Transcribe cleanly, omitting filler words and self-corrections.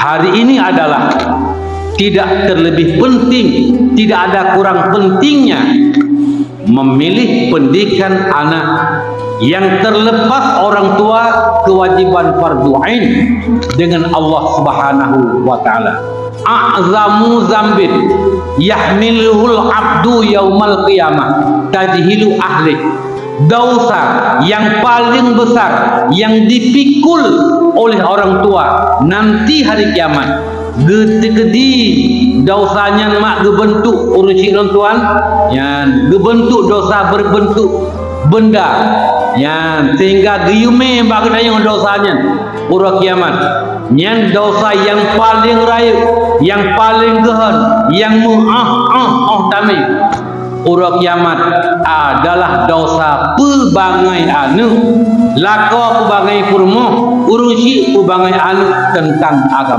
hari ini adalah tidak terlebih penting, tidak ada kurang pentingnya memilih pendidikan anak yang terlepas orang tua kewajiban fardu ain dengan Allah Subhanahu wa taala. A'zamu zambin yahmiluhul abdu yaumal qiyamah tajhilu ahli. Dosa yang paling besar yang dipikul oleh orang tua nanti hari kiamat, gede-gede dosanya mak gebentuk urusi tuan yang gebentuk dosa berbentuk benda yang sehingga giyume bagi yang dosanya urang kiamat yang dosa yang paling raya, yang paling gehan, yang damai urang kiamat adalah dosa pelbagai anu lako pelbagai kurma urusi pelbagai anu tentang agama.